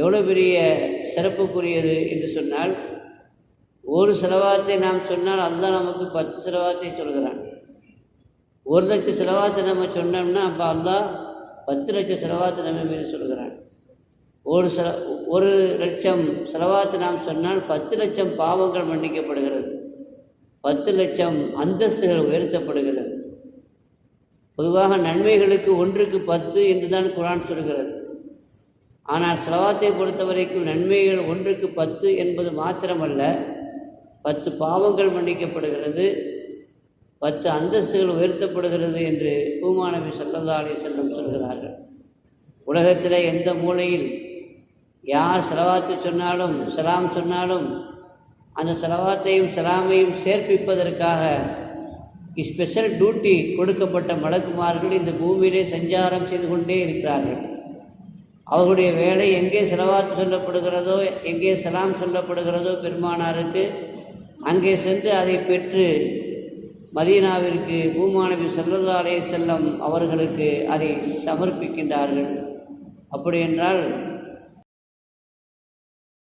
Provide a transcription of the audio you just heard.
எவ்வளோ பெரிய சிறப்புக்குரியது என்று சொன்னால், ஒரு செலவாத்தை நாம் சொன்னால் அல்லாஹ் நமக்கு 10 செலவாத்தை சொல்கிறான். 1 லட்சம் செலவாத்தை நம்ம சொன்னோம்னா அப்போ அல்லாஹ் 10 லட்சம் செலவாத்தை நம்ம மீது சொல்கிறான். ஒரு லட்சம் செலவாத்தை நாம் சொன்னால் 10 லட்சம் பாவங்கள் மன்னிக்கப்படுகிறது, 10 லட்சம் அந்தஸ்துகள் உயர்த்தப்படுகிறது. பொதுவாக நன்மைகளுக்கு 1க்கு 10 என்று தான் குர்ஆன் சொல்கிறது. ஆனால் ஸலவாத்தை பொறுத்த வரைக்கும் நன்மைகள் 1க்கு 10 என்பது மாத்திரமல்ல, 10 பாவங்கள் மன்னிக்கப்படுகிறது, 10 அந்தஸ்துகள் உயர்த்தப்படுகிறது என்று பூமா நபி ஸல்லல்லாஹு அலைஹி வஸல்லம் சொல்கிறார்கள். உலகத்தில் எந்த மூலையில் யார் ஸலவாத்து சொன்னாலும் சலாம் சொன்னாலும் அந்த ஸலவாத்தையும் சலாமையும் சேர்ப்பிப்பதற்காக ஸ்பெஷல் டியூட்டி கொடுக்கப்பட்ட மலக்குமார்கள் இந்த பூமியிலே சஞ்சாரம் செய்து கொண்டே இருக்கிறார்கள். அவர்களுடைய வேலை எங்கே ஸலவாத்து சொல்லப்படுகிறதோ, எங்கே சலாம் சொல்லப்படுகிறதோ பெருமானாருக்கு, அங்கே சென்று அதை பெற்று மதீனாவிற்கு பூமா நபி ஸல்லல்லாஹு அலைஹி வஸல்லம் அவர்களுக்கு அதை சமர்ப்பிக்கின்றார்கள். அப்படி என்றால்